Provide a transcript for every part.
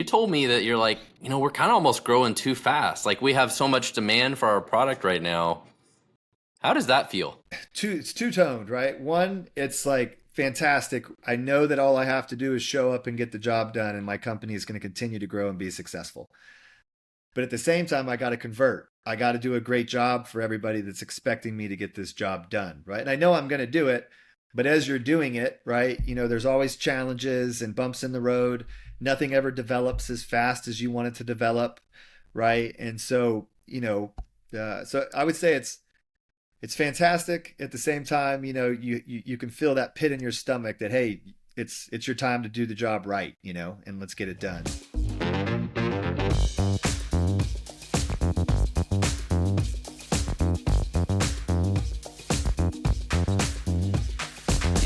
told me that you're like, we're kind of almost growing too fast. Like we have so much demand for our product right now. How does that feel? It's two-toned, right? One, it's like fantastic. I know that all I have to do is show up and get the job done, and my company is going to continue to grow and be successful. But at the same time, I got to convert. I got to do a great job for everybody that's expecting me to get this job done, right? And I know I'm going to do it, but as you're doing it, right, there's always challenges and bumps in the road. Nothing ever develops as fast as you want it to develop, right? And so, so I would say it's fantastic. At the same time, you can feel that pit in your stomach that hey, it's your time to do the job right, and let's get it done.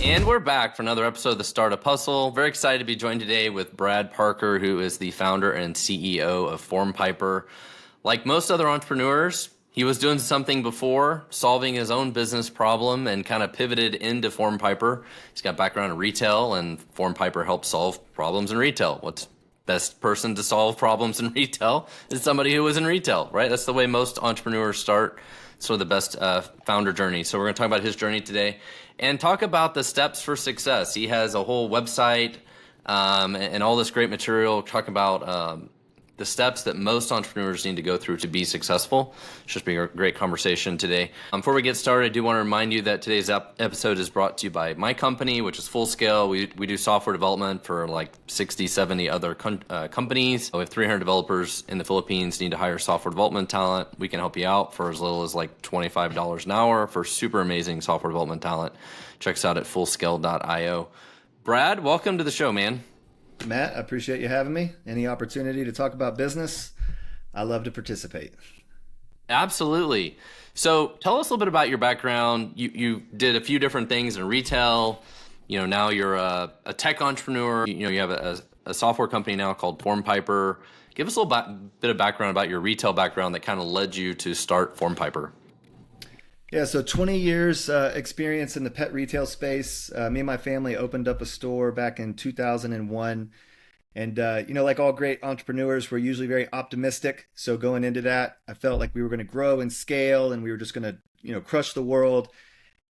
And we're back for another episode of the Startup Hustle. Very excited to be joined today with Brad Parker, who is the founder and CEO of FormPiper. Like most other entrepreneurs, he was doing something before, solving his own business problem, and kind of pivoted into FormPiper. He's got background in retail, and FormPiper helps solve problems in retail. What's best person to solve problems in retail is somebody who was in retail, right? That's the way most entrepreneurs start. Sort of the best founder journey. So we're going to talk about his journey today and talk about the steps for success. He has a whole website and all this great material talking about the steps that most entrepreneurs need to go through to be successful. Should be a great conversation today. Before we get started, I do want to remind you that today's episode is brought to you by my company, which is Full Scale. We do software development for like 60, 70 other companies. We have 300 developers in the Philippines, need to hire software development talent. We can help you out for as little as like $25 an hour for super amazing software development talent. Check us out at fullscale.io. Brad, welcome to the show, man. Matt, I appreciate you having me. Any opportunity to talk about business, I love to participate. Absolutely. So tell us a little bit about your background. You did a few different things in retail. Now you're a tech entrepreneur. You have a software company now called FormPiper. Give us a little bit of background about your retail background that kind of led you to start FormPiper. Yeah, so 20 years experience in the pet retail space. Me and my family opened up a store back in 2001. And, like all great entrepreneurs, we're usually very optimistic. So going into that, I felt like we were going to grow and scale and we were just going to, crush the world.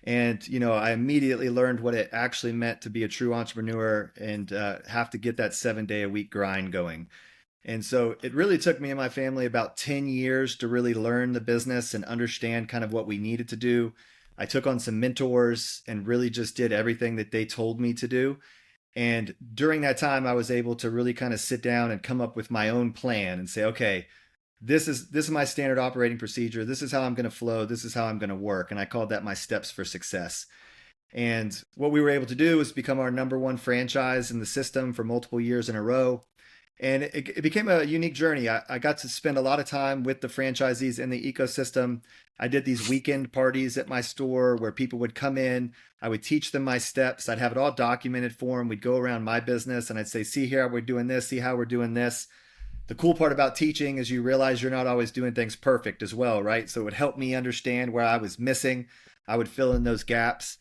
And, I immediately learned what it actually meant to be a true entrepreneur and have to get that 7 day a week grind going. And so it really took me and my family about 10 years to really learn the business and understand kind of what we needed to do. I took on some mentors and really just did everything that they told me to do. And during that time, I was able to really kind of sit down and come up with my own plan and say, okay, this is my standard operating procedure. This is how I'm going to flow. This is how I'm going to work. And I called that my steps for success. And what we were able to do was become our number one franchise in the system for multiple years in a row. And it became a unique journey. I got to spend a lot of time with the franchisees in the ecosystem. I did these weekend parties at my store where people would come in. I would teach them my steps. I'd have it all documented for them. We'd go around my business and I'd say, see here, we're doing this. See how we're doing this. The cool part about teaching is you realize you're not always doing things perfect as well, right? So it would help me understand where I was missing. I would fill in those gaps.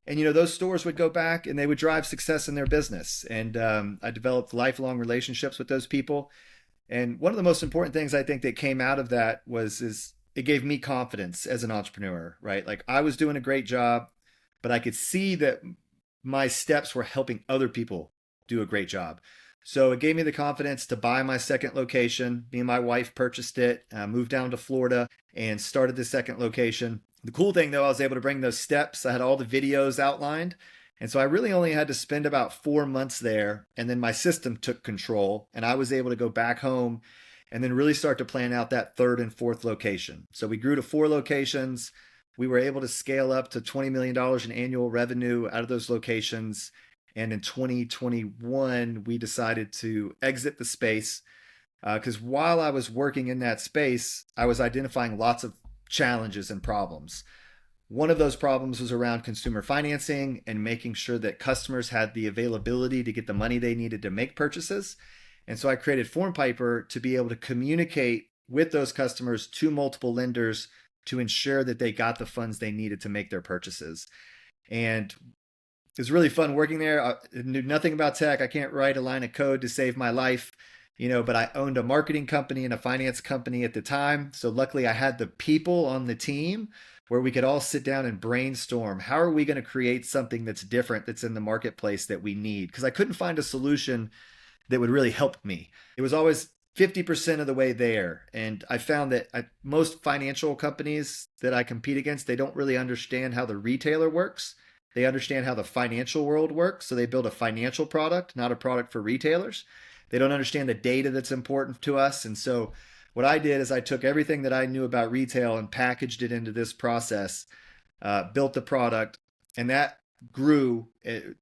And, those stores would go back and they would drive success in their business. And I developed lifelong relationships with those people. And one of the most important things I think that came out of that is it gave me confidence as an entrepreneur, right? Like I was doing a great job, but I could see that my steps were helping other people do a great job. So it gave me the confidence to buy my second location. Me and my wife purchased it, moved down to Florida and started the second location. The cool thing though, I was able to bring those steps. I had all the videos outlined. And so I really only had to spend about 4 months there. And then my system took control and I was able to go back home and then really start to plan out that third and fourth location. So we grew to 4 locations. We were able to scale up to $20 million in annual revenue out of those locations. And in 2021, we decided to exit the space because while I was working in that space, I was identifying lots of challenges and problems. One of those problems was around consumer financing and making sure that customers had the availability to get the money they needed to make purchases. And so I created FormPiper to be able to communicate with those customers to multiple lenders to ensure that they got the funds they needed to make their purchases. And it was really fun working there. I knew nothing about tech. I can't write a line of code to save my life. but I owned a marketing company and a finance company at the time. So luckily I had the people on the team where we could all sit down and brainstorm. How are we going to create something that's different that's in the marketplace that we need? Because I couldn't find a solution that would really help me. It was always 50% of the way there. And I found that most financial companies that I compete against, they don't really understand how the retailer works. They understand how the financial world works. So they build a financial product, not a product for retailers. They don't understand the data that's important to us. And so what I did is I took everything that I knew about retail and packaged it into this process, built the product, and that grew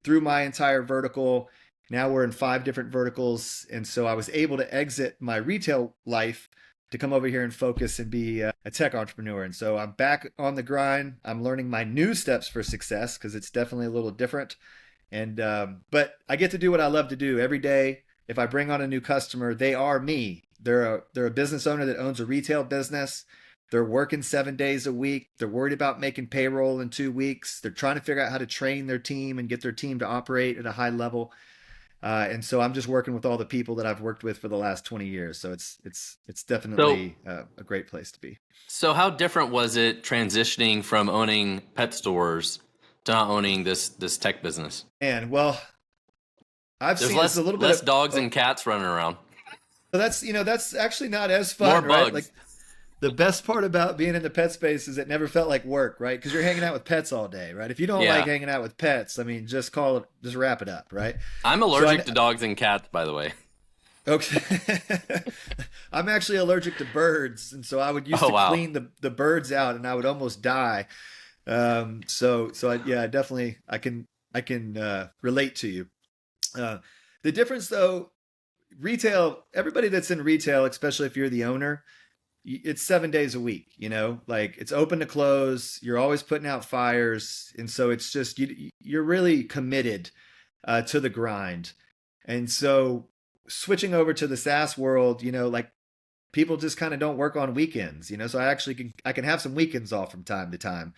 through my entire vertical. Now we're in 5 different verticals. And so I was able to exit my retail life to come over here and focus and be a tech entrepreneur. And so I'm back on the grind. I'm learning my new steps for success because it's definitely a little different. And but I get to do what I love to do every day. If I bring on a new customer, they are me. They're a business owner that owns a retail business. They're working 7 days a week. They're worried about making payroll in 2 weeks. They're trying to figure out how to train their team and get their team to operate at a high level. And so I'm just working with all the people that I've worked with for the last 20 years. So it's So, definitely a great place to be. so how different was it transitioning from owning pet stores to not owning this tech business? And well, I've There's seen it's a little bit less of dogs and cats running around. so that's actually not as More fun, right? Like bugs. the best part about being in the pet space is it never felt like work, right? Because you're hanging out with pets all day, right? If you don't like Yeah. hanging out with pets, I mean, just call it, just wrap it up, right? I'm So allergic to dogs and cats, by the way. okay, I'm actually allergic to birds, and so I would used Oh, to wow. clean the birds out, and I would almost die. Yeah, definitely, I can relate to you. Uh, the difference, though, retail, everybody that's in retail, especially if you're the owner, it's 7 days a week, like it's open to close. You're always putting out fires. And so it's just, you're really committed to the grind. And so switching over to the SaaS world, like people just kind of don't work on weekends, so I can have some weekends off from time to time.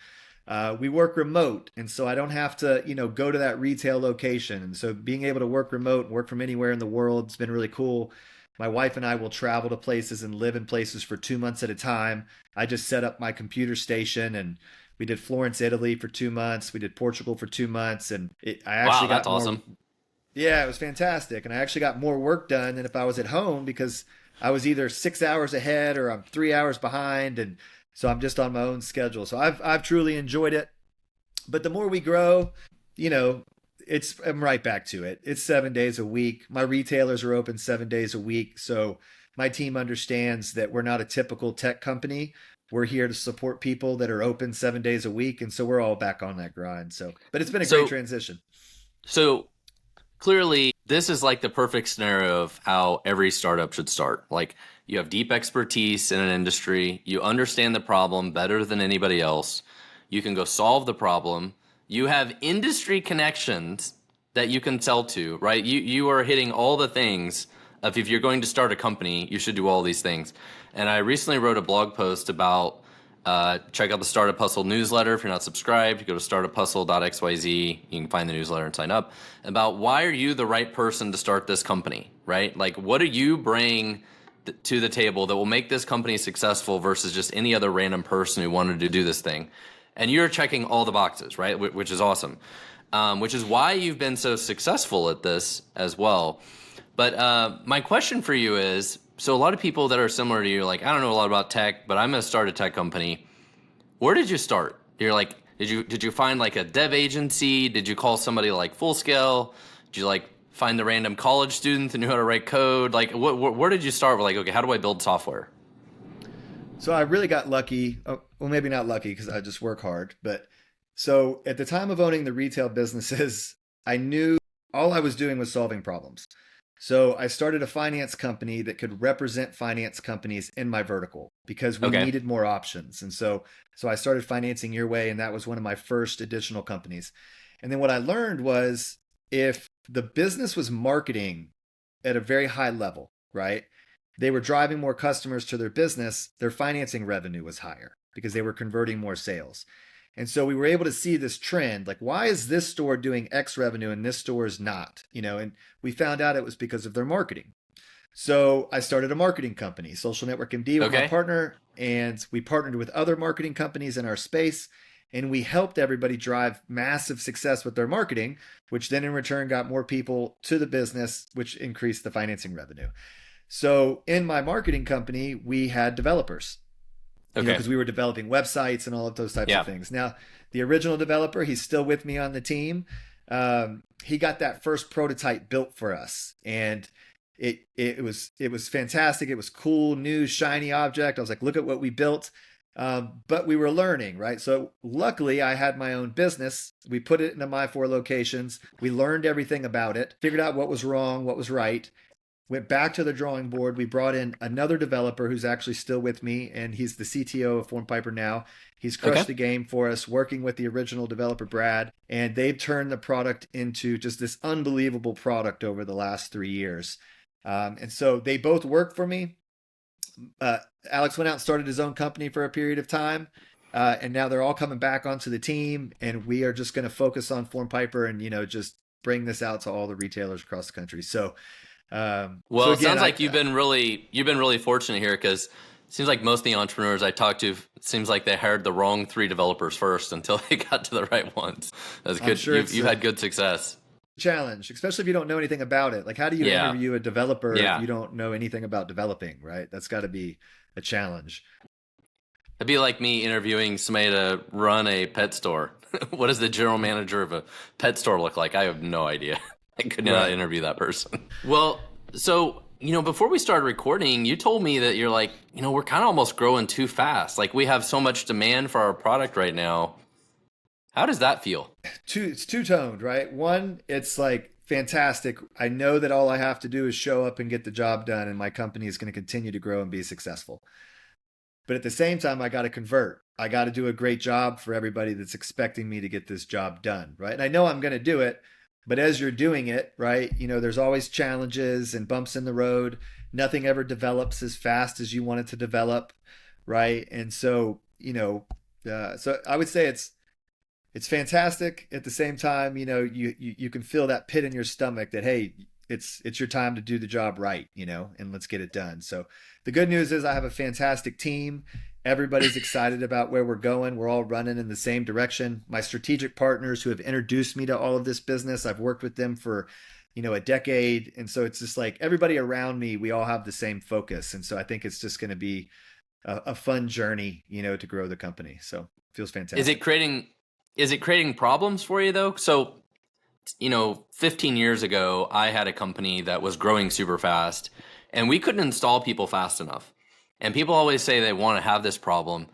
We work remote, and so I don't have to, go to that retail location. And so being able to work remote and work from anywhere in the world has been really cool. My wife and I will travel to places and live in places for 2 months at a time. I just set up my computer station, and we did Florence, Italy for 2 months. We did Portugal for 2 months, and I Wow, actually that's got more. awesome. Yeah, it was fantastic, and I actually got more work done than if I was at home because I was either 6 hours ahead or I'm 3 hours behind, and so I'm just on my own schedule. So I've truly enjoyed it. But the more we grow, you know, I'm right back to it. It's 7 days a week. My retailers are open 7 days a week. So my team understands that we're not a typical tech company. We're here to support people that are open 7 days a week. And so we're all back on that grind. So, but it's been a great So, transition. so clearly, this is like the perfect scenario of how every startup should start. Like, you have deep expertise in an industry, you understand the problem better than anybody else, you can go solve the problem, you have industry connections that you can sell to, right? You are hitting all the things of if you're going to start a company, you should do all these things. And I recently wrote a blog post about check out the Startup Hustle newsletter. If you're not subscribed, go to startuphustle.xyz. You can find the newsletter and sign up. About why are you the right person to start this company, right? Like, what do you bring to the table that will make this company successful versus just any other random person who wanted to do this thing? And you're checking all the boxes, right? Which is awesome. Which is why you've been so successful at this as well. But my question for you is, so a lot of people that are similar to you, like, I don't know a lot about tech, but I'm going to start a tech company. Where did you start? You're like, did you find like a dev agency? Did you call somebody like Full Scale? Did you like find the random college student that knew how to write code? Like, where did you start with like, okay, how do I build software? So I really got lucky. Well, maybe not lucky because I just work hard. But so at the time of owning the retail businesses, I knew all I was doing was solving problems. So I started a finance company that could represent finance companies in my vertical because we Okay. needed more options. And so I started financing your way, and that was one of my first additional companies. And then what I learned was if the business was marketing at a very high level, right? They were driving more customers to their business, their financing revenue was higher because they were converting more sales. And so we were able to see this trend, like why is this store doing X revenue and this store is not, and we found out it was because of their marketing. So I started a marketing company, Social Network MD, with my Okay. partner, and we partnered with other marketing companies in our space, and we helped everybody drive massive success with their marketing, which then in return got more people to the business, which increased the financing revenue. So in my marketing company, we had developers, Okay. because we were developing websites and all of those types of Yeah. things. Now, the original developer, he's still with me on the team. He got that first prototype built for us, and it was fantastic. It was cool, new, shiny object. I was like, look at what we built. But we were learning, right? So luckily, I had my own business. We put it into my 4 locations. We learned everything about it, figured out what was wrong, what was right, went back to the drawing board. We brought in another developer who's actually still with me, and he's the CTO of FormPiper now. He's Okay. crushed the game for us, working with the original developer, Brad, and they've turned the product into just this unbelievable product over the last 3 years. And so they both work for me. Uh, Alex went out and started his own company for a period of time. And now they're all coming back onto the team, and we are just going to focus on FormPiper and, just bring this out to all the retailers across the country. So Well, it again, sounds like you've been really fortunate here because it seems like most of the entrepreneurs I talk to, it seems like they hired the wrong 3 developers first until they got to the right ones. That's I'm good. sure You've had good success. challenge, especially if you don't know anything about it. Like, how do you Yeah. interview a developer if Yeah. you don't know anything about developing, right? That's got to be a challenge. It'd be like me interviewing somebody to run a pet store. What does the general manager of a pet store look like? I have no idea. I could not Right. interview that person. Well, so, before we started recording, you told me that you're like, we're kind of almost growing too fast. Like we have so much demand for our product right now. How does that feel? It's two-toned, right? One, it's like fantastic. I know that all I have to do is show up and get the job done, and my company is going to continue to grow and be successful. But at the same time, I got to convert. I got to do a great job for everybody that's expecting me to get this job done, right? And I know I'm going to do it, but as you're doing it, right, there's always challenges and bumps in the road. Nothing ever develops as fast as you want it to develop, right? And so, so I would say it's fantastic. At the same time, you can feel that pit in your stomach that, hey, it's your time to do the job right, and let's get it done. So the good news is I have a fantastic team. Everybody's excited about where we're going. We're all running in the same direction. My strategic partners who have introduced me to all of this business, I've worked with them for, a decade. And so it's just like everybody around me, we all have the same focus. And so I think it's just going to be a fun journey, to grow the company. So it feels fantastic. Is it creating problems for you though? So, 15 years ago, I had a company that was growing super fast and we couldn't install people fast enough. And people always say they want to have this problem.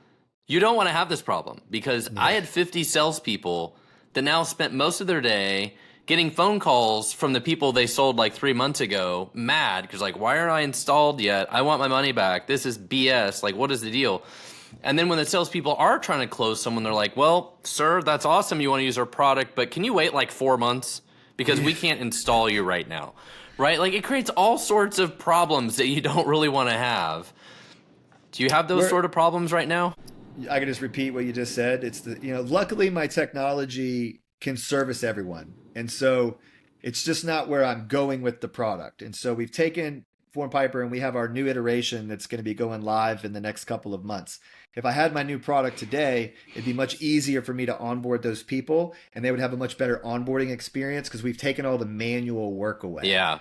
You don't want to have this problem because I had 50 salespeople that now spent most of their day getting phone calls from the people they sold like 3 months ago, mad because like, why aren't I installed yet? I want my money back. This is BS. Like, what is the deal? And then when the salespeople are trying to close someone, they're like, well, sir, that's awesome. You want to use our product, but can you wait like 4 months? Because we can't install you right now. Right? Like it creates all sorts of problems that you don't really want to have. Do you have those sort of problems right now? I can just repeat what you just said. Luckily my technology can service everyone. And so it's just not where I'm going with the product. And so we've taken FormPiper and we have our new iteration that's going to be going live in the next couple of months. If I had my new product today, it'd be much easier for me to onboard those people and they would have a much better onboarding experience because we've taken all the manual work away. Yeah.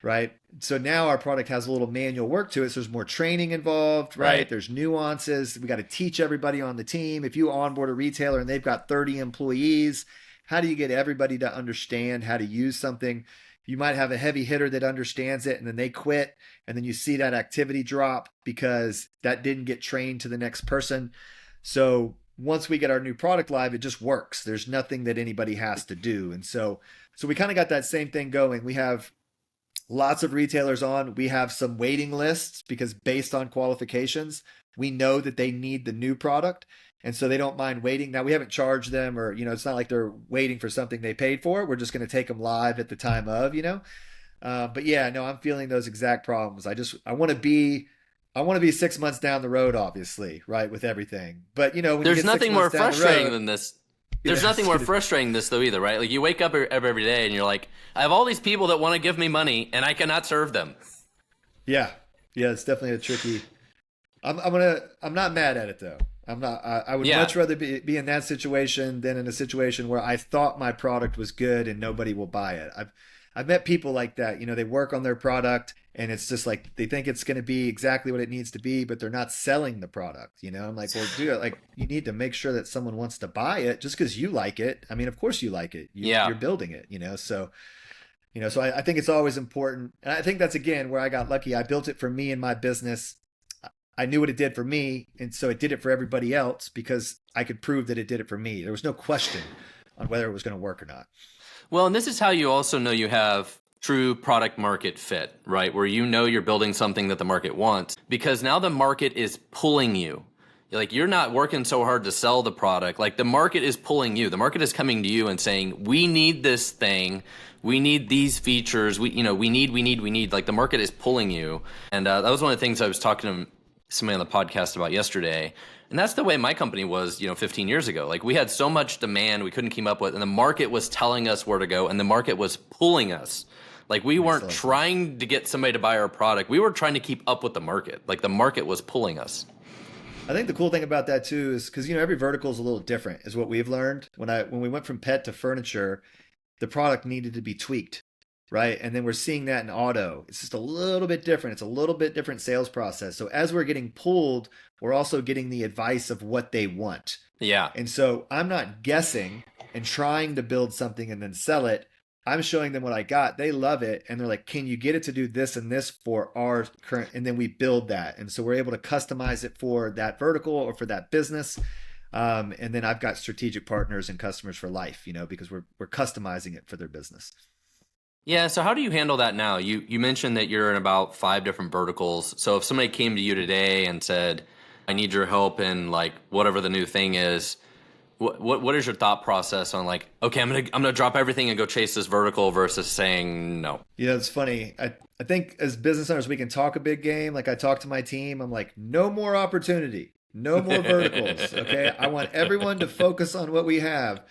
Right. So now our product has a little manual work to it. So there's more training involved, right? There's nuances. We got to teach everybody on the team. If you onboard a retailer and they've got 30 employees, how do you get everybody to understand how to use something? You might have a heavy hitter that understands it and then they quit. And then you see that activity drop because that didn't get trained to the next person. So once we get our new product live, it just works. There's nothing that anybody has to do. And so we kind of got that same thing going. We have lots of retailers on. We have some waiting lists because based on qualifications, we know that they need the new product. And so they don't mind waiting. Now we haven't charged them or, it's not like they're waiting for something they paid for. We're just going to take them live at the time of, but yeah, no, I'm feeling those exact problems. I want to be 6 months down the road, obviously, right. With everything. But when there's you get nothing more frustrating than this. There's nothing more frustrating than this though either, right? Like you wake up every day and you're like, I have all these people that want to give me money and I cannot serve them. Yeah. Yeah, it's definitely a tricky. I'm not mad at it though. I'm not. I would Yeah. much rather be in that situation than in a situation where I thought my product was good and nobody will buy it. I've met people like that. You know, they work on their product and it's just like they think it's going to be exactly what it needs to be, but they're not selling the product. You know, I'm like, well, dude, like you need to make sure that someone wants to buy it just because you like it. I mean, of course you like it. Yeah. You're building it. So I think it's always important. And I think that's again where I got lucky. I built it for me and my business. I knew what it did for me. And so it did it for everybody else because I could prove that it did it for me. There was no question on whether it was going to work or not. Well, and this is how you also know you have true product market fit, right? Where you know you're building something that the market wants because now the market is pulling you. Like you're not working so hard to sell the product. Like the market is pulling you. The market is coming to you and saying, "We need this thing. We need these features. We need. Like the market is pulling you." And that was one of the things I was talking to somebody on the podcast about yesterday. And that's the way my company was, 15 years ago. Like we had so much demand we couldn't keep up with, and the market was telling us where to go, and the market was pulling us. Like we Makes a weren't lot of sense. trying to get somebody to buy our product. We were trying to keep up with the market. Like the market was pulling us. I think the cool thing about that too is because every vertical is a little different, is what we've learned. When we went from pet to furniture, the product needed to be tweaked, right? And then we're seeing that in auto. It's just a little bit different. It's a little bit different sales process. So as we're getting pulled, we're also getting the advice of what they want. Yeah. And so I'm not guessing and trying to build something and then sell it. I'm showing them what I got. They love it. And they're like, can you get it to do this and this for our current? And then we build that. And so we're able to customize it for that vertical or for that business. And then I've got strategic partners and customers for life, because we're customizing it for their business. Yeah. So how do you handle that now? You mentioned that you're in about 5 different verticals. So if somebody came to you today and said, I need your help in like whatever the new thing is, what is your thought process on like, okay, I'm gonna drop everything and go chase this vertical versus saying no? It's funny. I think as business owners, we can talk a big game. Like I talk to my team, I'm like, no more opportunity, no more verticals. Okay. I want everyone to focus on what we have.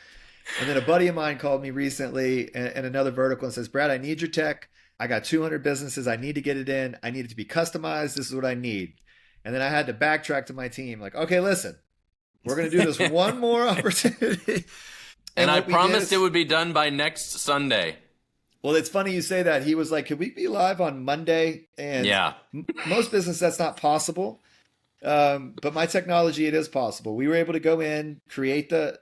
And then a buddy of mine called me recently in another vertical and says, Brad, I need your tech. I got 200 businesses. I need to get it in. I need it to be customized. This is what I need. And then I had to backtrack to my team like, okay, listen, we're going to do this one more opportunity. And I what we did promised is, it would be done by next Sunday. well, it's funny you say that. He was like, could we be live on Monday? And Yeah. most business, that's not possible. But my technology, it is possible. We were able to go in, create the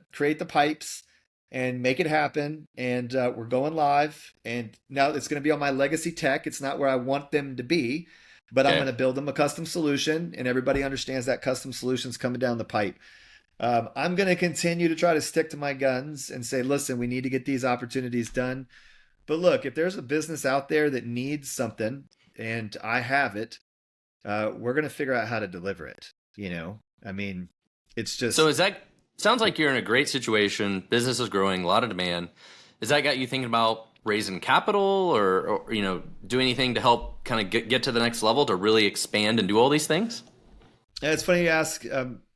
pipes and make it happen. And we're going live. And now it's going to be on my legacy tech. It's not where I want them to be, but I'm Okay. going to build them a custom solution. And everybody understands that custom solution's coming down the pipe. I'm going to continue to try to stick to my guns and say, listen, we need to get these opportunities done. But look, if there's a business out there that needs something and I have it, we're going to figure out how to deliver it. I mean, it's So just, is that sounds like you're in a great situation. Business is growing, a lot of demand. Has that got you thinking about raising capital or do anything to help kind of get to the next level to really expand and do all these things? it's funny you ask.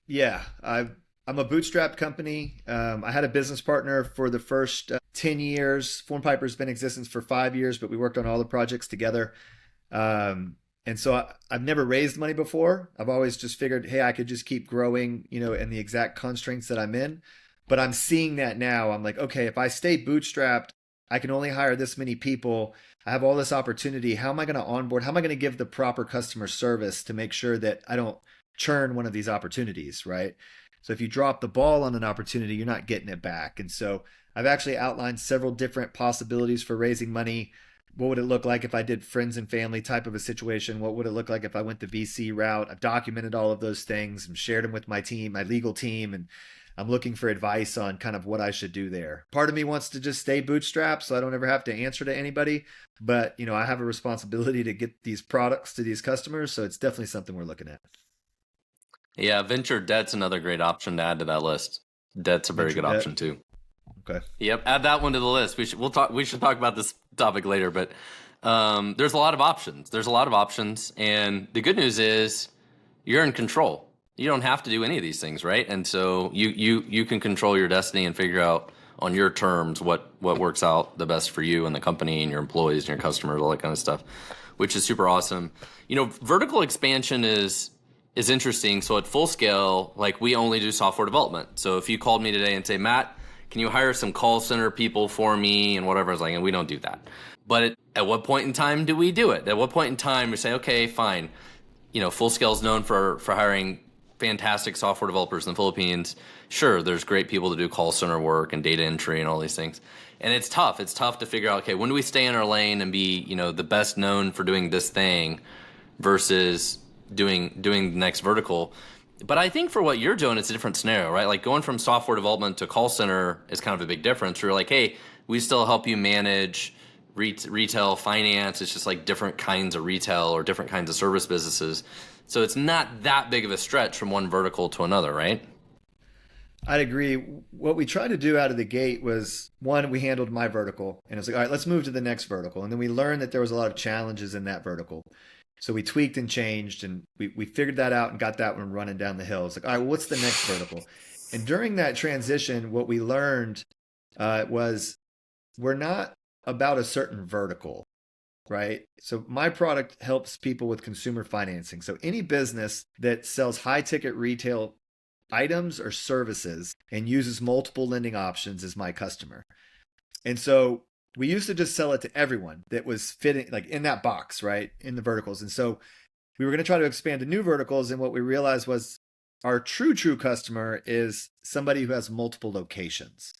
Yeah, I'm a bootstrap company. I had a business partner for the first 10 years. FormPiper's been in existence for 5 years, but we worked on all the projects together. And so I've never raised money before. I've always just figured, hey, I could just keep growing, in the exact constraints that I'm in. But I'm seeing that now. I'm like, okay, if I stay bootstrapped, I can only hire this many people. I have all this opportunity. How am I going to onboard? How am I going to give the proper customer service to make sure that I don't churn one of these opportunities, right? So if you drop the ball on an opportunity, you're not getting it back. And so I've actually outlined several different possibilities for raising money. What would it look like if I did friends and family type of a situation? What would it look like if I went the VC route? I've documented all of those things and shared them with my team, my legal team, and I'm looking for advice on kind of what I should do there. Part of me wants to just stay bootstrapped so I don't ever have to answer to anybody, but I have a responsibility to get these products to these customers, so it's definitely something we're looking at. Yeah, venture debt's another great option to add to that list. Debt's a very Venture good debt. option too. Okay. Yep, add that one to the list. We should talk about this topic later, but there's a lot of options. There's a lot of options, and the good news is you're in control. You don't have to do any of these things, right? And so you can control your destiny and figure out on your terms what works out the best for you and the company and your employees and your customers, all that kind of stuff. which is super awesome. Vertical expansion is interesting. So at full scale, like we only do software development. So if you called me today and say, Matt, can you hire some call center people for me and whatever, I was like, and we don't do that. But at what point in time do we do it? At what point in time we say, okay, fine. Full scale is known for hiring fantastic software developers in the Philippines. Sure, there's great people to do call center work and data entry and all these things. And it's tough. It's tough to figure out, okay, when do we stay in our lane and be, the best known for doing this thing versus doing the next vertical. But I think for what you're doing, it's a different scenario, right? Like going from software development to call center is kind of a big difference. You're like, hey, we still help you manage retail finance. It's just like different kinds of retail or different kinds of service businesses. So it's not that big of a stretch from one vertical to another, right? I'd agree. What we tried to do out of the gate was one, we handled my vertical and it was like, all right, let's move to the next vertical. And then we learned that there was a lot of challenges in that vertical. So we tweaked and changed and we figured that out and got that one running down the hill. It's like, all right, well, what's the next vertical? And during that transition, what we learned was we're not about a certain vertical, right? So my product helps people with consumer financing. So any business that sells high ticket retail items or services and uses multiple lending options is my customer. And so we used to just sell it to everyone that was fitting like in that box, right? In the verticals. And so we were going to try to expand to new verticals. And what we realized was our true customer is somebody who has multiple locations.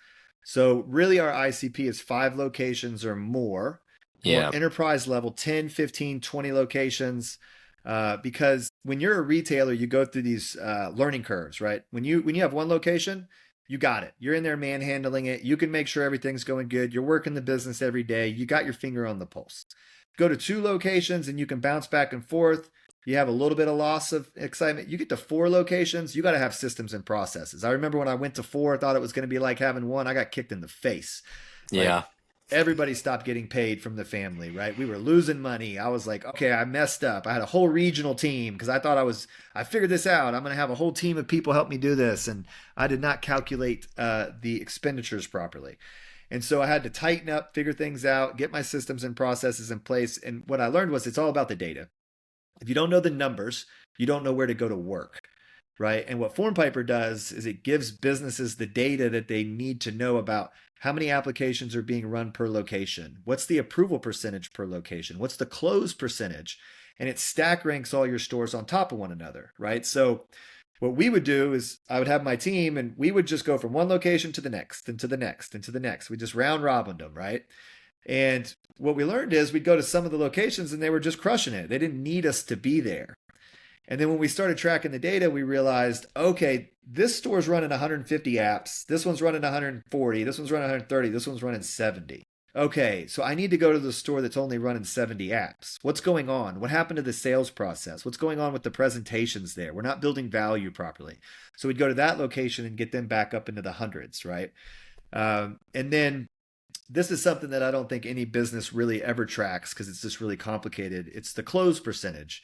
So really our ICP is 5 locations or more. Yeah. Enterprise level, 10, 15, 20 locations. Because when you're a retailer, you go through these learning curves, right? When you have one location, you got it. You're in there manhandling it. You can make sure everything's going good. You're working the business every day. You got your finger on the pulse. Go to 2 locations and you can bounce back and forth. You have a little bit of loss of excitement. You get to 4 locations, you got to have systems and processes. I remember when I went to 4, I thought it was going to be like having 1. I got kicked in the face. Yeah. Like, everybody stopped getting paid from the family, right? We were losing money. I was like, okay, I messed up. I had a whole regional team because I thought I figured this out. I'm going to have a whole team of people help me do this. And I did not calculate the expenditures properly. And so I had to tighten up, figure things out, get my systems and processes in place. And what I learned was it's all about the data. If you don't know the numbers, you don't know where to go to work, right? And what FormPiper does is it gives businesses the data that they need to know about how many applications are being run per location, what's the approval percentage per location, what's the close percentage, and it stack ranks all your stores on top of one another, right? So what we would do is I would have my team and we would just go from one location to the next and to the next and to the next. We just round robined them, right? And what we learned is we'd go to some of the locations and they were just crushing it. They didn't need us to be there. And then when we started tracking the data, we realized, okay, this store's running 150 apps. This one's running 140. This one's running 130. This one's running 70. Okay, so I need to go to the store that's only running 70 apps. What's going on? What happened to the sales process? What's going on with the presentations there? We're not building value properly. So we'd go to that location and get them back up into the hundreds, right? And then this is something that I don't think any business really ever tracks because it's just really complicated. It's the close percentage.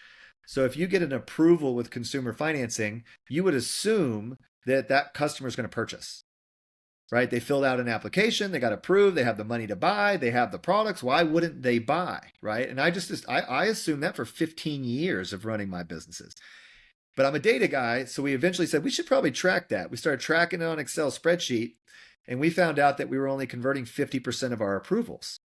So if you get an approval with consumer financing, you would assume that that customer is going to purchase, right? They filled out an application, they got approved, they have the money to buy, they have the products. Why wouldn't they buy, right? And I assumed that for 15 years of running my businesses. But I'm a data guy, so we eventually said we should probably track that. We started tracking it on Excel spreadsheet, and we found out that we were only converting 50% of our approvals.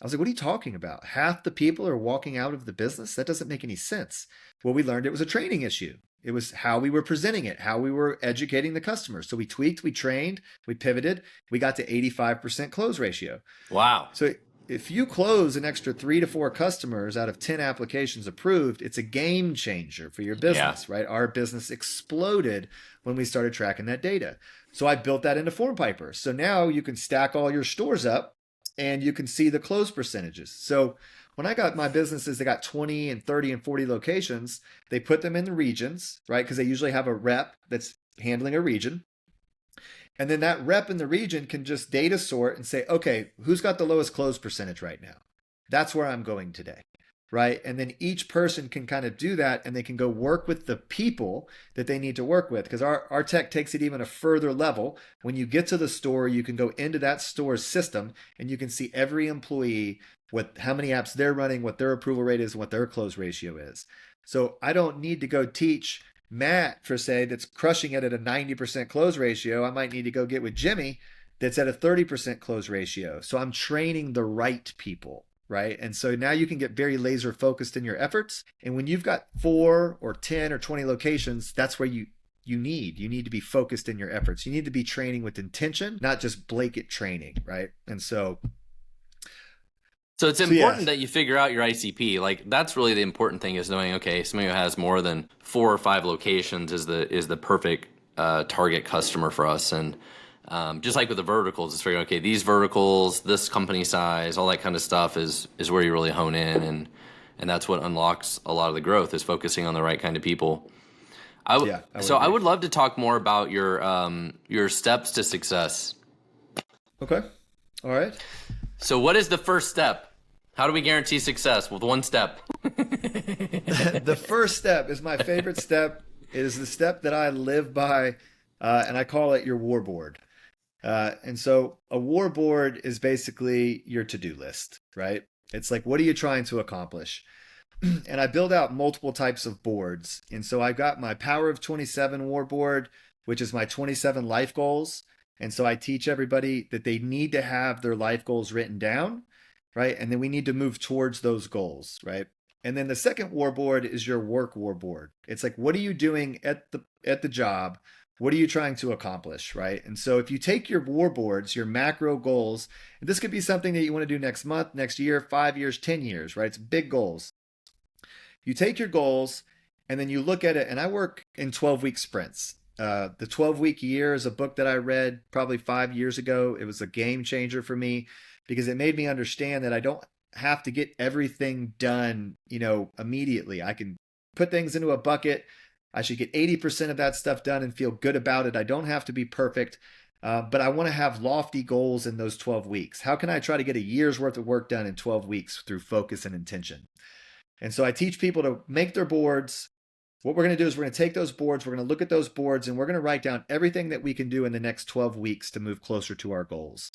I was like, what are you talking about? Half the people are walking out of the business? That doesn't make any sense. Well, we learned it was a training issue. It was how we were presenting it, how we were educating the customers. So we tweaked, we trained, we pivoted, we got to 85% close ratio. Wow. So if you close an extra 3 to 4 customers out of 10 applications approved, it's a game changer for your business, right? Our business exploded when we started tracking that data. So I built that into FormPiper. So now you can stack all your stores up and you can see the close percentages. So when I got my businesses, they got 20 and 30 and 40 locations. They put them in the regions, right? Because they usually have a rep that's handling a region. And then that rep in the region can just data sort and say, okay, who's got the lowest close percentage right now? That's where I'm going today, right? And then each person can kind of do that and they can go work with the people that they need to work with because our tech takes it even a further level. When you get to the store, you can go into that store's system and you can see every employee how many apps they're running, what their approval rate is, and what their close ratio is. So I don't need to go teach Matt, for say, that's crushing it at a 90% close ratio. I might need to go get with Jimmy that's at a 30% close ratio. So I'm training the right people, right? And so now you can get very laser focused in your efforts. And when you've got 4 or 10 or 20 locations, that's where you need to be focused in your efforts. You need to be training with intention, not just blanket training, right? And So it's so yeah. important that you figure out your ICP. Like that's really the important thing is knowing, okay, somebody who has more than 4 or 5 locations is the perfect target customer for us. And just like with the verticals, it's figuring, okay, these verticals, this company size, all that kind of stuff is where you really hone in, and that's what unlocks a lot of the growth is focusing on the right kind of people. Yeah, I would So I agree. would love to talk more about your steps to success. Okay. All right. So what is the first step? How do we guarantee success with one step? The first step is my favorite step. It is the step that I live by, and I call it your war board. And so a war board is basically your to-do list, right? It's like, what are you trying to accomplish? And I build out multiple types of boards. And so I've got my Power of 27 war board, which is my 27 life goals. And so I teach everybody that they need to have their life goals written down, right? And then we need to move towards those goals, right? And then the second war board is your work war board. It's like, what are you doing at the job? What are you trying to accomplish, right? And so if you take your war boards, your macro goals, and this could be something that you want to do next month, next year, 5 years, 10 years, right? It's big goals. You take your goals and then you look at it, and I work in 12-week sprints. The 12-week year is a book that I read probably 5 years ago. It was a game changer for me because it made me understand that I don't have to get everything done, immediately. I can put things into a bucket. I should get 80% of that stuff done and feel good about it. I don't have to be perfect, but I want to have lofty goals in those 12 weeks. How can I try to get a year's worth of work done in 12 weeks through focus and intention? And so I teach people to make their boards. What we're going to do is we're going to take those boards, we're going to look at those boards, and we're going to write down everything that we can do in the next 12 weeks to move closer to our goals.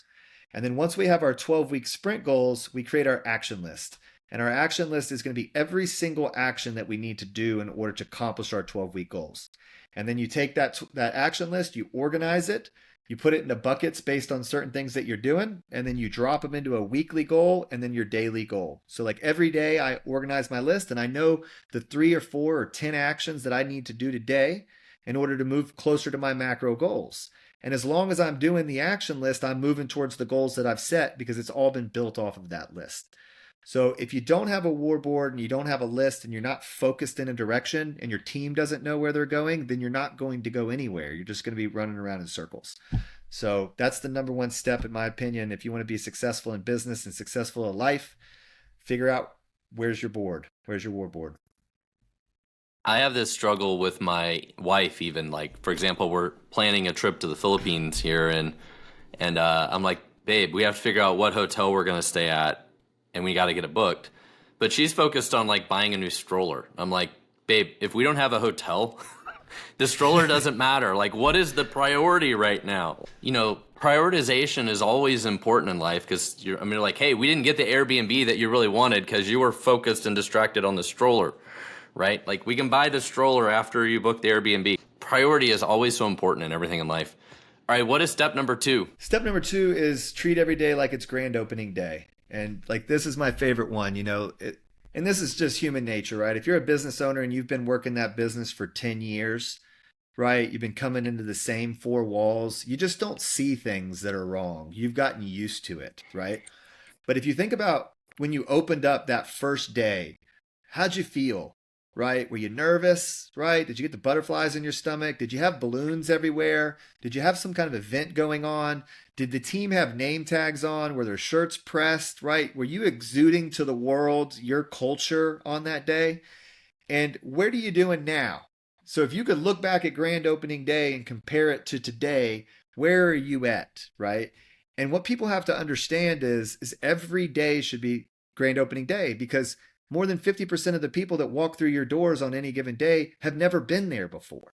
And then once we have our 12-week sprint goals, we create our action list. And our action list is going to be every single action that we need to do in order to accomplish our 12-week goals. And then you take that action list, you organize it, you put it into buckets based on certain things that you're doing, and then you drop them into a weekly goal and then your daily goal. So like every day I organize my list and I know the 3 or 4 or 10 actions that I need to do today in order to move closer to my macro goals. And as long as I'm doing the action list, I'm moving towards the goals that I've set because it's all been built off of that list. So if you don't have a war board and you don't have a list and you're not focused in a direction and your team doesn't know where they're going, then you're not going to go anywhere. You're just going to be running around in circles. So that's the number one step, in my opinion. If you want to be successful in business and successful in life, figure out where's your board? Where's your war board? I have this struggle with my wife even. Like, for example, we're planning a trip to the Philippines here, and I'm like, babe, we have to figure out what hotel we're going to stay at, and we got to get it booked. But she's focused on like buying a new stroller. I'm like, babe, if we don't have a hotel, the stroller doesn't matter. Like, what is the priority right now? Prioritization is always important in life because like, hey, we didn't get the Airbnb that you really wanted because you were focused and distracted on the stroller, right? Like, we can buy the stroller after you book the Airbnb. Priority is always so important in everything in life. All right, what is step number 2? Step number 2 is treat every day like it's grand opening day. And like this is my favorite one, and this is just human nature, right? If you're a business owner and you've been working that business for 10 years, right? You've been coming into the same 4 walls. You just don't see things that are wrong. You've gotten used to it, right? But if you think about when you opened up that first day, how'd you feel? Right? Were you nervous? Right? Did you get the butterflies in your stomach? Did you have balloons everywhere? Did you have some kind of event going on? Did the team have name tags on? Were their shirts pressed? Right? Were you exuding to the world your culture on that day? And where are you doing now? So if you could look back at grand opening day and compare it to today, where are you at? Right? And what people have to understand is every day should be grand opening day because more than 50% of the people that walk through your doors on any given day have never been there before.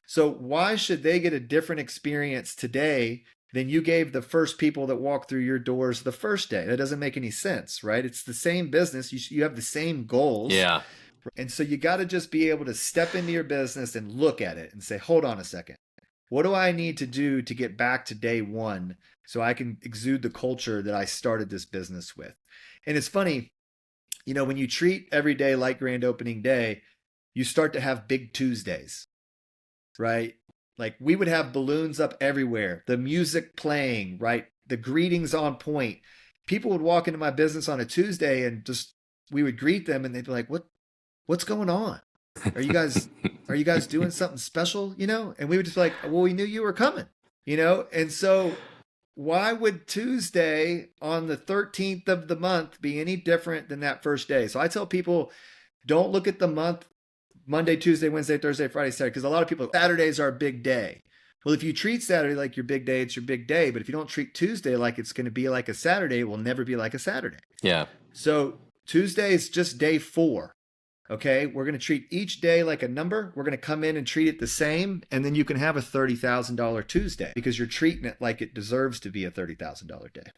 So why should they get a different experience today than you gave the first people that walked through your doors the first day. That doesn't make any sense, right? It's the same business. You have the same goals. Yeah. And so you got to just be able to step into your business and look at it and say, hold on a second. What do I need to do to get back to day one so I can exude the culture that I started this business with? And it's funny, when you treat every day like grand opening day, you start to have big Tuesdays, right? Like we would have balloons up everywhere, the music playing, right? The greetings on point. People would walk into my business on a Tuesday and just we would greet them and they'd be like, what's going on? Are you guys doing something special, And we would just be like, well, we knew you were coming, And so why would Tuesday on the 13th of the month be any different than that first day? So I tell people, don't look at the month Monday, Tuesday, Wednesday, Thursday, Friday, Saturday, because a lot of people, Saturday's our big day. Well, if you treat Saturday like your big day, it's your big day. But if you don't treat Tuesday like it's going to be like a Saturday, it will never be like a Saturday. Yeah. So Tuesday is just day 4. Okay. We're going to treat each day like a number. We're going to come in and treat it the same. And then you can have a $30,000 Tuesday because you're treating it like it deserves to be a $30,000 day.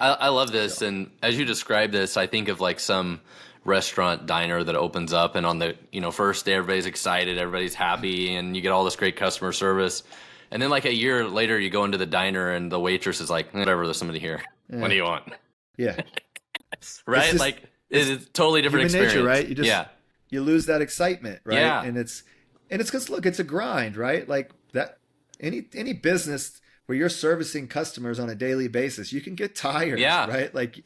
I love this. So. And as you describe this, I think of like some restaurant diner that opens up and on the first day everybody's excited, everybody's happy, and you get all this great customer service. And then like a year later you go into the diner and the waitress is like, whatever, there's somebody here. What do you want? Yeah. Right? Like it's totally different experience. Nature, right? You lose that excitement, right? Yeah. And it's because look, it's a grind, right? Like that any business where you're servicing customers on a daily basis, you can get tired, right? Like,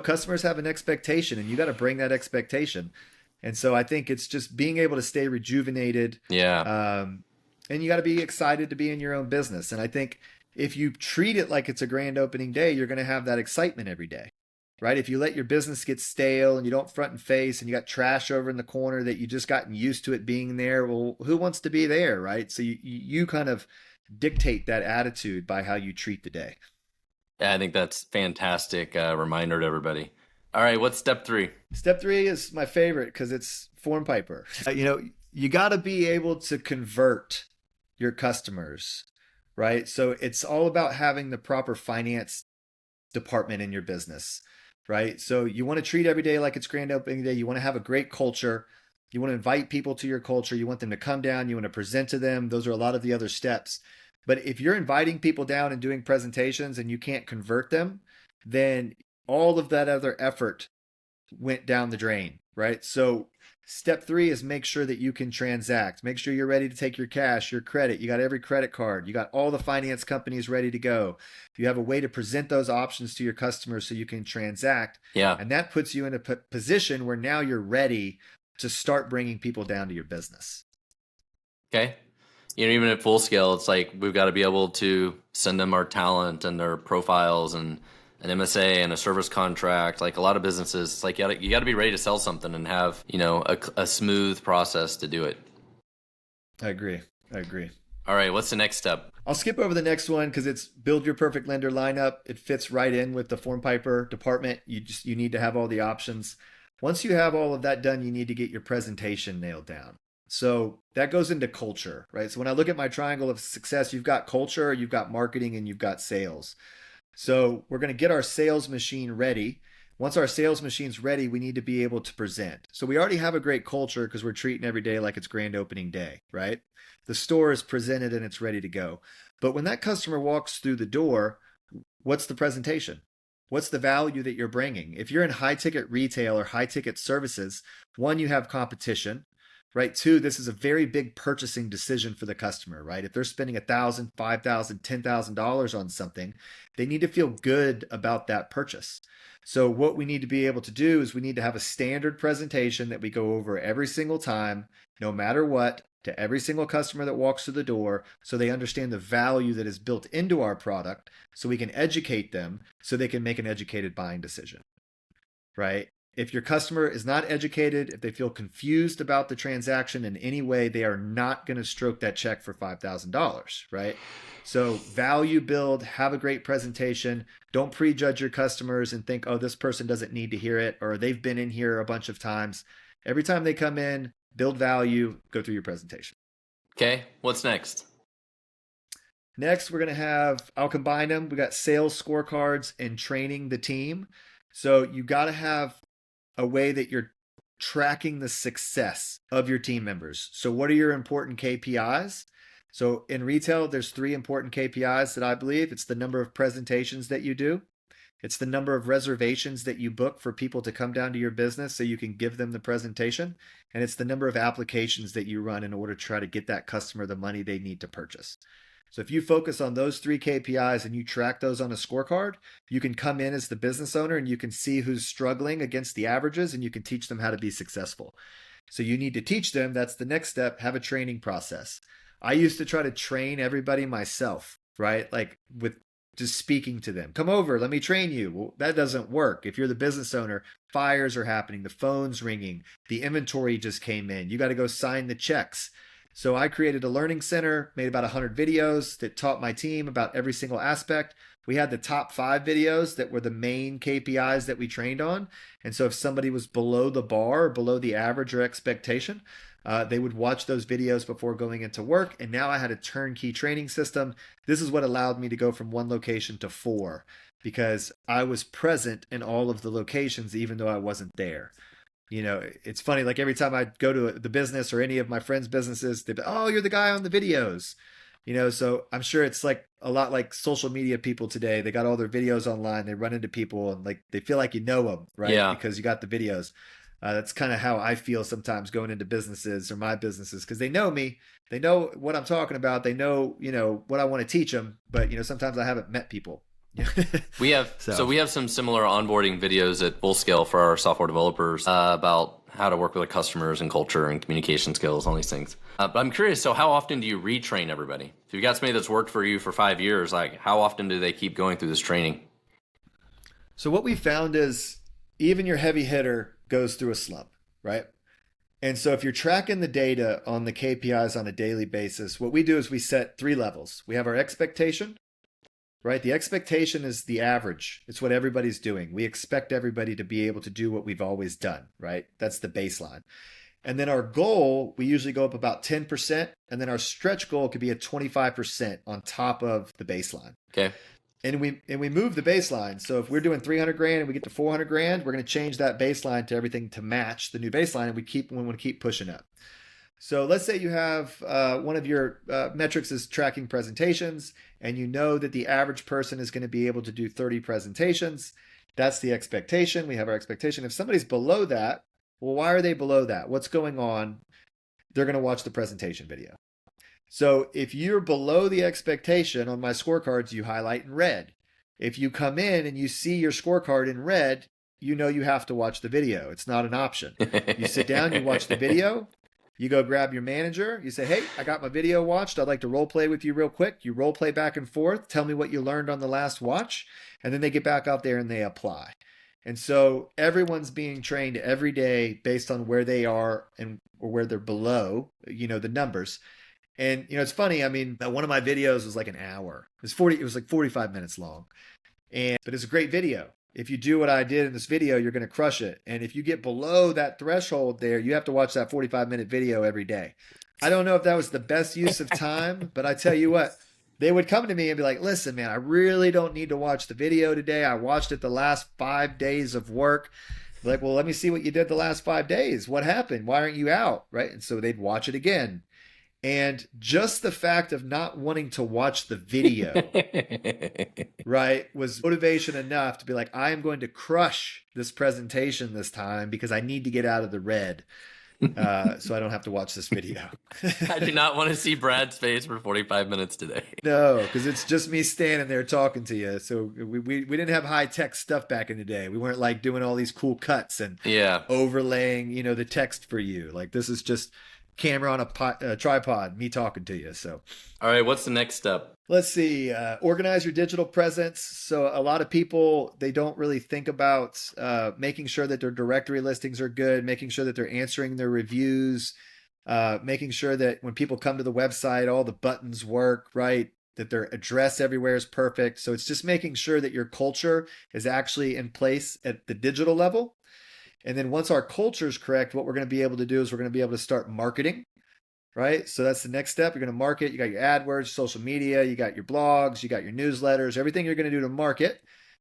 customers have an expectation and you got to bring that expectation. And so I think it's just being able to stay rejuvenated. Yeah. And you got to be excited to be in your own business. And I think if you treat it like it's a grand opening day, you're going to have that excitement every day, right? If you let your business get stale and you don't front and face and you got trash over in the corner that you just gotten used to it being there, well, who wants to be there, right? So you kind of dictate that attitude by how you treat the day. Yeah, I think that's fantastic reminder to everybody. All right, what's step 3? Step 3 is my favorite because it's FormPiper. You got to be able to convert your customers, right? So it's all about having the proper finance department in your business, right? So you want to treat every day like it's grand opening day. You want to have a great culture. You want to invite people to your culture. You want them to come down. You want to present to them. Those are a lot of the other steps. But if you're inviting people down and doing presentations and you can't convert them, then all of that other effort went down the drain, right? So step 3 is make sure that you can transact. Make sure you're ready to take your cash, your credit. You got every credit card. You got all the finance companies ready to go. You have a way to present those options to your customers so you can transact. Yeah. And that puts you in a position where now you're ready to start bringing people down to your business. Okay. Even at full scale, it's like we've got to be able to send them our talent and their profiles and an MSA and a service contract. Like a lot of businesses, it's like you got to be ready to sell something and have a smooth process to do it. I agree. All right, what's the next step? I'll skip over the next one because it's build your perfect lender lineup. It fits right in with the FormPiper department. You need to have all the options. Once you have all of that done, you need to get your presentation nailed down. So that goes into culture, right? So when I look at my triangle of success, you've got culture, you've got marketing, and you've got sales. So we're going to get our sales machine ready. Once our sales machine's ready, we need to be able to present. So we already have a great culture because we're treating every day like it's grand opening day, right? The store is presented and it's ready to go. But when that customer walks through the door, what's the presentation? What's the value that you're bringing? If you're in high ticket retail or high ticket services, 1, you have competition. Right. 2, this is a very big purchasing decision for the customer, right? If they're spending $1,000, $5,000, $10,000 on something, they need to feel good about that purchase. So what we need to be able to do is we need to have a standard presentation that we go over every single time, no matter what, to every single customer that walks through the door so they understand the value that is built into our product so we can educate them so they can make an educated buying decision, right? If your customer is not educated, if they feel confused about the transaction in any way, they are not going to stroke that check for $5,000, right? So value build, have a great presentation. Don't prejudge your customers and think, oh, this person doesn't need to hear it, or they've been in here a bunch of times. Every time they come in, build value, go through your presentation. Okay, what's next? Next, we're going to have, I'll combine them. We got sales scorecards and training the team. So you got to have a way that you're tracking the success of your team members. So what are your important KPIs? So in retail, there's three important KPIs that I believe. It's the number of presentations that you do. It's the number of reservations that you book for people to come down to your business so you can give them the presentation. And it's the number of applications that you run in order to try to get that customer the money they need to purchase. So if you focus on those three KPIs and you track those on a scorecard, you can come in as the business owner and you can see who's struggling against the averages and you can teach them how to be successful. So you need to teach them. That's the next step. Have a training process. I used to try to train everybody myself, right? Like with just speaking to them. Come over, let me train you. Well, that doesn't work. If you're the business owner, fires are happening, the phone's ringing, the inventory just came in. You got to go sign the checks. So I created a learning center, made about 100 videos that taught my team about every single aspect. We had the top 5 videos that were the main KPIs that we trained on. And so if somebody was below the bar, or below the average or expectation, they would watch those videos before going into work. And now I had a turnkey training system. This is what allowed me to go from 1 location to 4 because I was present in all of the locations, even though I wasn't there. You know, it's funny, like every time I go to the business or any of my friends' businesses, they'd be, oh, you're the guy on the videos. You know, so I'm sure it's like a lot like social media people today. They got all their videos online. They run into people and like they feel like you know them, right? Yeah. Because you got the videos. That's kind of how I feel sometimes going into businesses or my businesses because they know me. They know what I'm talking about. They know, you know, what I want to teach them. But, you know, sometimes I haven't met people. We have so we have some similar onboarding videos at full scale for our software developers about how to work with the customers and culture and communication skills, all these things. But I'm curious, so how often do you retrain everybody? If you've got somebody that's worked for you for 5 years, like how often do they keep going through this training? So what we found is even your heavy hitter goes through a slump, right? And so if you're tracking the data on the KPIs on a daily basis, what we do is we set 3 levels. We have our expectation, right? The expectation is the average. It's what everybody's doing. We expect everybody to be able to do what we've always done, right? That's the baseline. And then our goal, we usually go up about 10%. And then our stretch goal could be at 25% on top of the baseline. Okay. And we move the baseline. So if we're doing 300 grand and we get to 400 grand, we're going to change that baseline to everything to match the new baseline. And we want to keep pushing up. So let's say you have one of your metrics is tracking presentations, and you know that the average person is going to be able to do 30 presentations. That's the expectation. We have our expectation. If somebody's below that, well, why are they below that? What's going on? They're going to watch the presentation video. So if you're below the expectation on my scorecards, you highlight in red. If you come in and you see your scorecard in red, you know you have to watch the video. It's not an option. You sit down, you watch the video. You go grab your manager. You say, hey, I got my video watched. I'd like to role play with you real quick. You role play back and forth. Tell me what you learned on the last watch. And then they get back out there and they apply. And so everyone's being trained every day based on where they are and or where they're below, you know, the numbers. And, you know, it's funny. I mean, one of my videos was like an hour. It was like 45 minutes long. But it's a great video. If you do what I did in this video, you're going to crush it. And if you get below that threshold there, you have to watch that 45-minute video every day. I don't know if that was the best use of time, but I tell you what, they would come to me and be like, listen, man, I really don't need to watch the video today. I watched it the last 5 days of work. Like, well, let me see what you did the last 5 days. What happened? Why aren't you out? Right? And so they'd watch it again. And just the fact of not wanting to watch the video, right, was motivation enough to be like, I am going to crush this presentation this time because I need to get out of the red so I don't have to watch this video. I do not want to see Brad's face for 45 minutes today. No, because it's just me standing there talking to you. So we didn't have high-tech stuff back in the day. We weren't like doing all these cool cuts and overlaying, you know, the text for you. Like this is just camera on a tripod, me talking to you. So, all right, what's the next step? Let's see. Organize your digital presence. So a lot of people, they don't really think about making sure that their directory listings are good, making sure that they're answering their reviews, making sure that when people come to the website, all the buttons work, right? That their address everywhere is perfect. So it's just making sure that your culture is actually in place at the digital level. And then once our culture is correct, what we're going to be able to do is we're going to be able to start marketing. right? So that's the next step. You're going to market. You got your AdWords, social media, you got your blogs, you got your newsletters, everything you're going to do to market,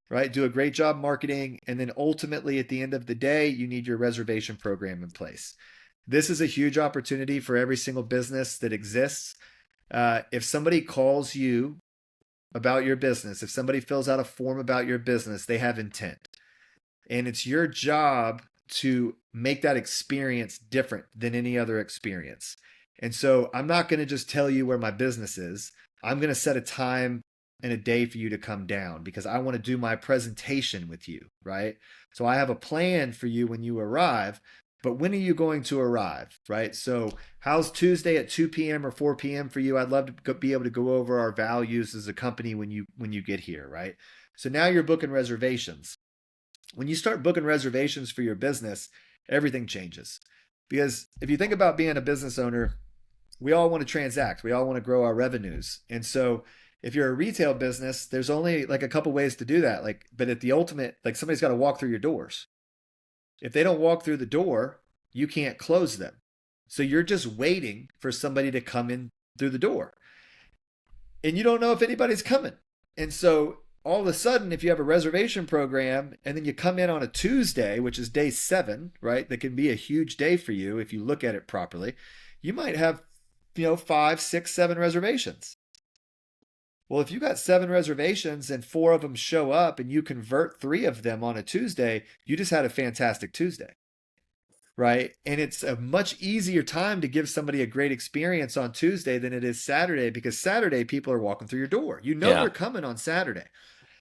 right? Do a great job marketing. And then ultimately, at the end of the day, you need your reservation program in place. This is a huge opportunity for every single business that exists. If somebody calls you about your business, if somebody fills out a form about your business, they have intent. And it's your job to make that experience different than any other experience. And so I'm not going to just tell you where my business is. I'm going to set a time and a day for you to come down because I want to do my presentation with you, right? So I have a plan for you when you arrive, but when are you going to arrive, right? So how's Tuesday at 2 p.m. or 4 p.m. for you? I'd love to be able to go over our values as a company when you get here, right? So now you're booking reservations. When you start booking reservations for your business, everything changes. Because if you think about being a business owner, we all want to transact. We all want to grow our revenues. And so if you're a retail business, there's only like a couple ways to do that. But at the ultimate, like somebody's got to walk through your doors. If they don't walk through the door, you can't close them. So you're just waiting for somebody to come in through the door. And you don't know if anybody's coming. And so all of a sudden, if you have a reservation program and then you come in on a Tuesday, which is day 7, right? That can be a huge day for you if you look at it properly. You might have, 5, 6, 7 reservations. Well, if you got 7 reservations and 4 of them show up and you convert 3 of them on a Tuesday, you just had a fantastic Tuesday, right? And it's a much easier time to give somebody a great experience on Tuesday than it is Saturday because Saturday people are walking through your door. Yeah. They're coming on Saturday.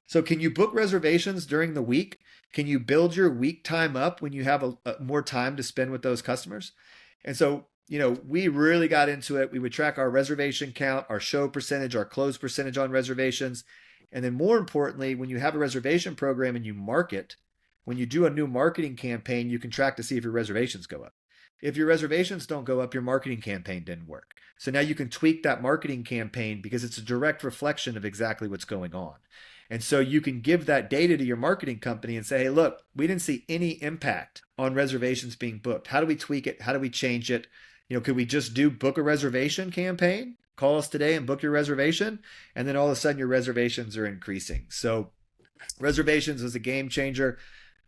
So can you book reservations during the week? Can you build your week time up when you have a more time to spend with those customers? And so, we really got into it. We would track our reservation count, our show percentage, our close percentage on reservations. And then more importantly, when you have a reservation program and you market, when you do a new marketing campaign, you can track to see if your reservations go up. If your reservations don't go up, your marketing campaign didn't work. So now you can tweak that marketing campaign because it's a direct reflection of exactly what's going on. And so you can give that data to your marketing company and say, hey, look, we didn't see any impact on reservations being booked. How do we tweak it? How do we change it? Could we just do book a reservation campaign? Call us today and book your reservation. And then all of a sudden your reservations are increasing. So reservations was a game changer.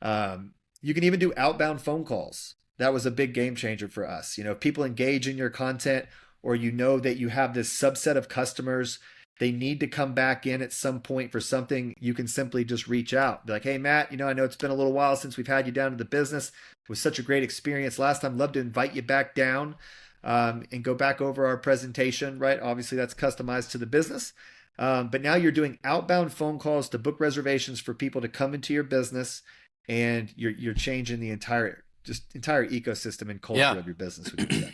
You can even do outbound phone calls. That was a big game changer for us. If people engage in your content or that you have this subset of customers, they need to come back in at some point for something, you can simply just reach out. Be like, hey, Matt, I know it's been a little while since we've had you down to the business. It was such a great experience last time. Love to invite you back down and go back over our presentation, right? Obviously, that's customized to the business. But now you're doing outbound phone calls to book reservations for people to come into your business, and you're changing the entire ecosystem and culture of your business when you do that.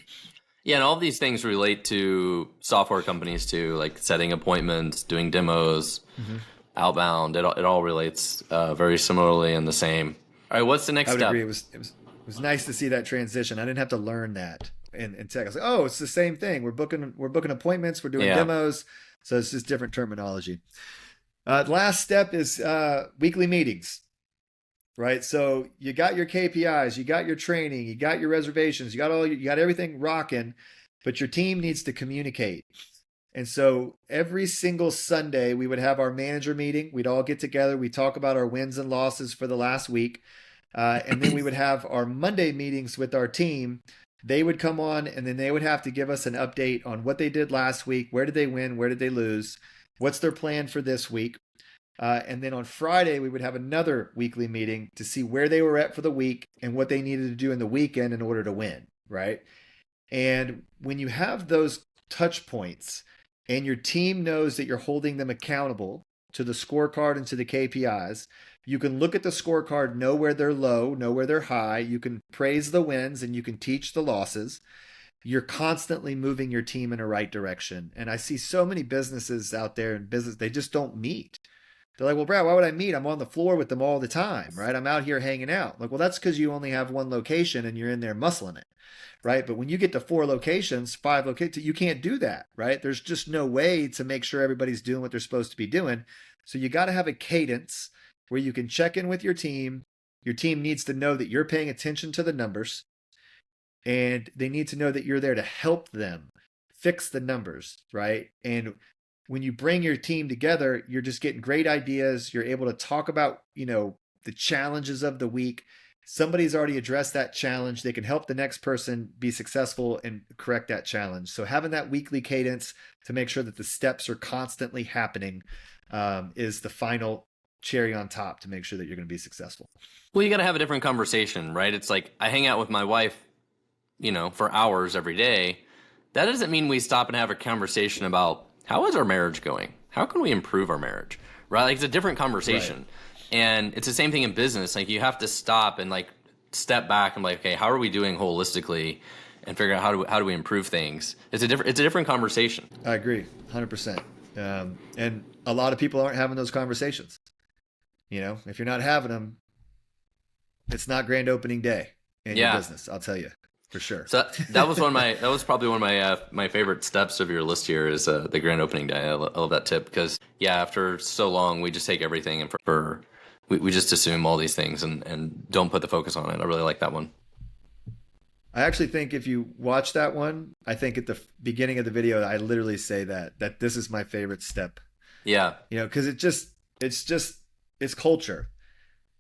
Yeah, and all of these things relate to software companies too, like setting appointments, doing demos, outbound. It all relates very similarly and the same. All right, what's the next step? I would agree. It was nice to see that transition. I didn't have to learn that in tech. I was like, oh, it's the same thing. We're booking appointments. We're doing demos. So it's just different terminology. Last step is weekly meetings. Right. So you got your KPIs, you got your training, you got your reservations, you got everything rocking, but your team needs to communicate. And so every single Sunday we would have our manager meeting. We'd all get together. We talk about our wins and losses for the last week. And then we would have our Monday meetings with our team. They would come on and then they would have to give us an update on what they did last week. Where did they win? Where did they lose? What's their plan for this week? And then on Friday, we would have another weekly meeting to see where they were at for the week and what they needed to do in the weekend in order to win, right? And when you have those touch points and your team knows that you're holding them accountable to the scorecard and to the KPIs, you can look at the scorecard, know where they're low, know where they're high. You can praise the wins and you can teach the losses. You're constantly moving your team in the right direction. And I see so many businesses out there in business, they just don't meet. They're like, well, Brad, why would I meet? I'm on the floor with them all the time, right? I'm out here hanging out. Like, well, that's because you only have one location and you're in there muscling it, right? But when you get to 4 locations, 5 locations, you can't do that, right? There's just no way to make sure everybody's doing what they're supposed to be doing. So you got to have a cadence where you can check in with your team. Your team needs to know that you're paying attention to the numbers, and they need to know that you're there to help them fix the numbers, right? And when you bring your team together, you're just getting great ideas. You're able to talk about, the challenges of the week. Somebody's already addressed that challenge. They can help the next person be successful and correct that challenge. So having that weekly cadence to make sure that the steps are constantly happening is the final cherry on top to make sure that you're going to be successful. Well, you got to have a different conversation, right? It's like I hang out with my wife, for hours every day. That doesn't mean we stop and have a conversation about how is our marriage going? How can we improve our marriage? Right? Like it's a different conversation. Right. And it's the same thing in business. Like you have to stop and like step back and like, okay, how are we doing holistically and figure out how do we improve things? It's a different conversation. I agree 100%. And a lot of people aren't having those conversations. If you're not having them, it's not grand opening day in your business. I'll tell you. For sure. So that was probably one of my favorite steps of your list here is the grand opening day. I love that tip because after so long we just take everything and we just assume all these things and don't put the focus on it. I really like that one. I actually think if you watch that one, I think at the beginning of the video I literally say that this is my favorite step. Yeah. Because it's culture.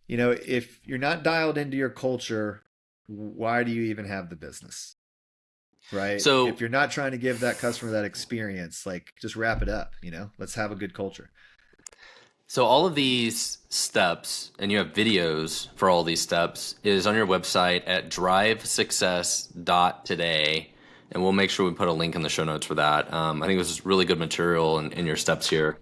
If you're not dialed into your culture, why do you even have the business? Right? So if you're not trying to give that customer that experience, like just wrap it up, let's have a good culture. So all of these steps, and you have videos for all these steps, is on your website at drivesuccess.today. And we'll make sure we put a link in the show notes for that. I think this is really good material in your steps here.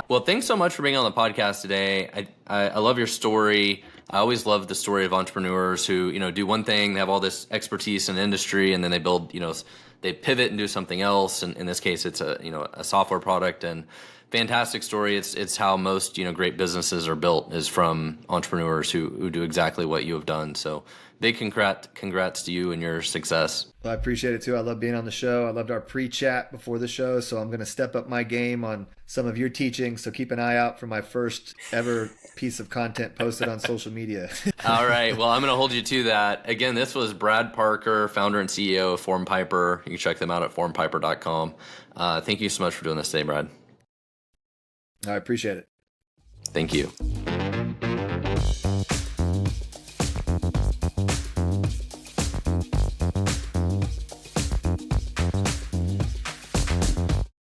Well, thanks so much for being on the podcast today. I love your story. I always love the story of entrepreneurs who, do one thing, they have all this expertise in industry, and then they build, they pivot and do something else. And in this case, it's a software product. And fantastic story. It's how most, great businesses are built is from entrepreneurs who do exactly what you have done. So big congrats to you and your success. Well, I appreciate it too. I love being on the show. I loved our pre-chat before the show. So I'm going to step up my game on some of your teaching. So keep an eye out for my first ever piece of content posted on social media. All right. Well, I'm going to hold you to that. Again, this was Brad Parker, founder and CEO of FormPiper. You can check them out at formpiper.com. Thank you so much for doing this today, Brad. I appreciate it. Thank you.